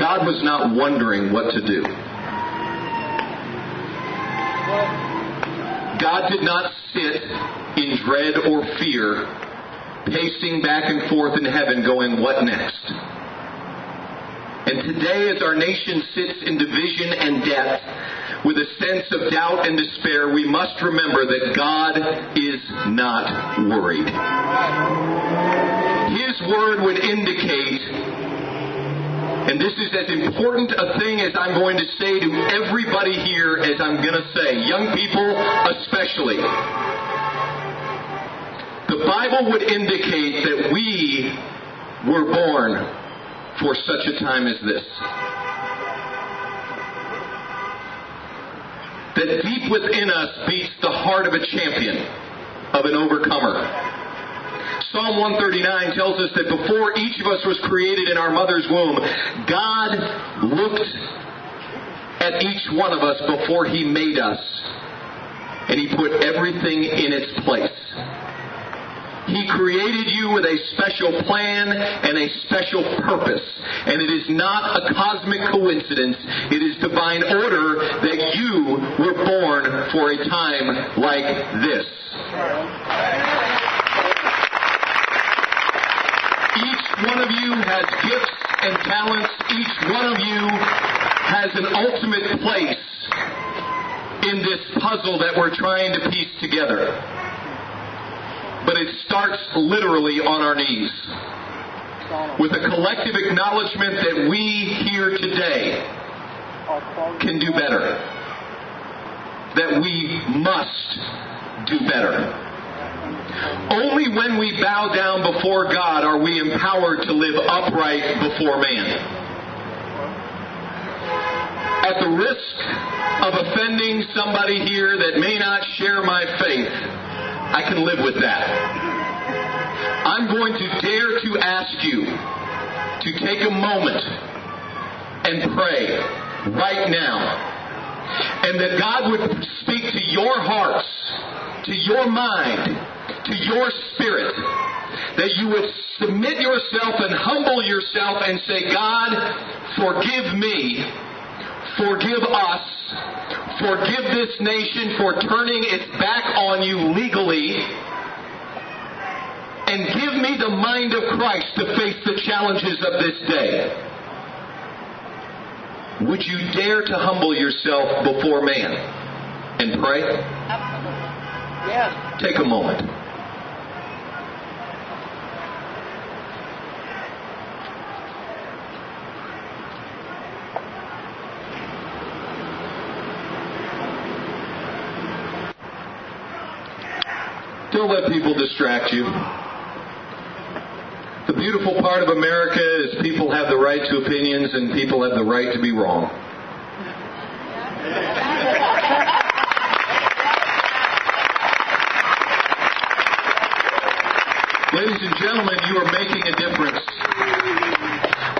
God was not wondering what to do. God did not sit in dread or fear, pacing back and forth in heaven going, what next? And today, as our nation sits in division and death, with a sense of doubt and despair, we must remember that God is not worried. His word would indicate, and this is as important a thing as I'm going to say to everybody here as I'm going to say, young people especially. The Bible would indicate that we were born for such a time as this. That deep within us beats the heart of a champion, of an overcomer. Psalm 139 tells us that before each of us was created in our mother's womb, God looked at each one of us before He made us, and He put everything in its place. He created you with a special plan and a special purpose. And it is not a cosmic coincidence. It is divine order that you were born for a time like this. Each one of you has gifts and talents. Each one of you has an ultimate place in this puzzle that we're trying to piece together. But it starts literally on our knees, with a collective acknowledgement that we here today can do better, that we must do better. Only when we bow down before God are we empowered to live upright before man. At the risk of offending somebody here that may not share my faith, I can live with that. I'm going to dare to ask you to take a moment and pray right now. And that God would speak to your hearts, to your mind, to your spirit. That you would submit yourself and humble yourself and say, God, forgive me, forgive us, forgive this nation for turning its back on you legally, and give me the mind of Christ to face the challenges of this day. Would you dare to humble yourself before man and pray? Absolutely. Yes. Take a moment. Don't let people distract you. The beautiful part of America is people have the right to opinions and people have the right to be wrong. Ladies and gentlemen, you are making a difference.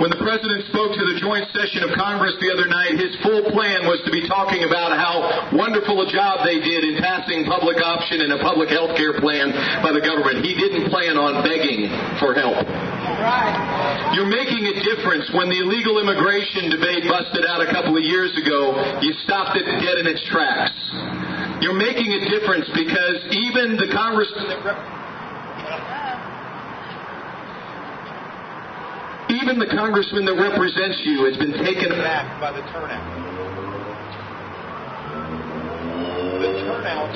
When the President spoke to the joint session of Congress the other night, his full plan was to be talking about how wonderful a job they did in passing public option and a public health care plan by the government. He didn't plan on begging for help. You're making a difference. When the illegal immigration debate busted out a couple of years ago, you stopped it dead in its tracks. You're making a difference because even the congressman that represents you has been taken aback by the turnout. The turnout.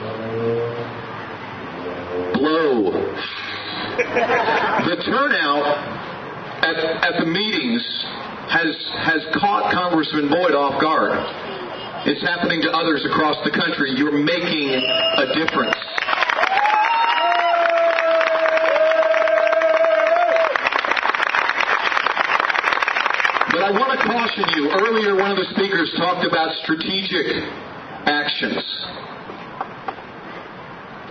Blow. The turnout at the meetings has caught Congressman Boyd off guard. It's happening to others across the country. You're making a difference. But I want to caution you. Earlier, one of the speakers talked about strategic actions.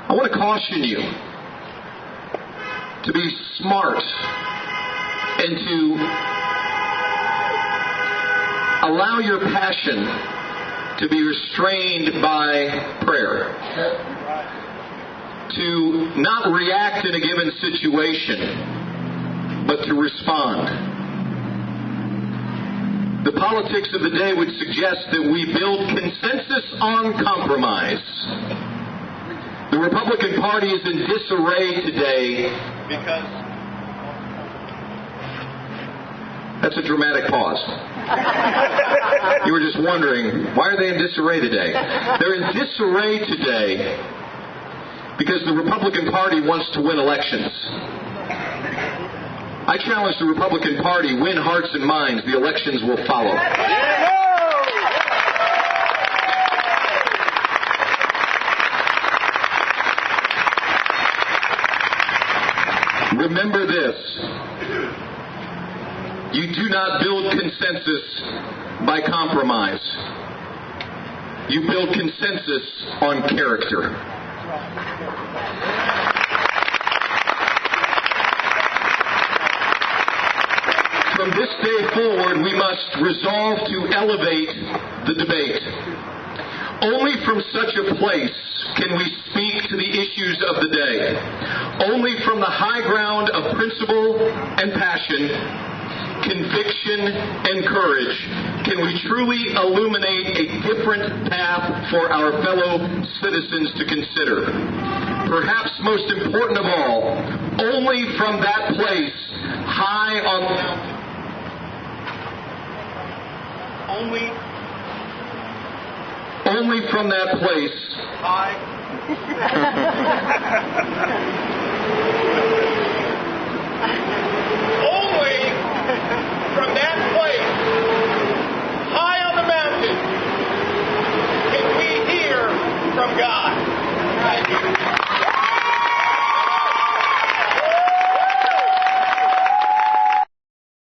I want to caution you to be smart and to allow your passion to be restrained by prayer. To not react in a given situation, but to respond. The politics of the day would suggest that we build consensus on compromise. The Republican Party is in disarray today because... That's a dramatic pause. You were just wondering, why are they in disarray today? They're in disarray today because the Republican Party wants to win elections. I challenge the Republican Party, win hearts and minds, the elections will follow. Remember this. You do not build consensus by compromise. You build consensus on character. From this day forward, we must resolve to elevate the debate. Only from such a place can we speak to the issues of the day. Only from the high ground of principle and passion, conviction and courage can we truly illuminate a different path for our fellow citizens to consider. Perhaps most important of all, only from that place high on the mountain. Only from that place high.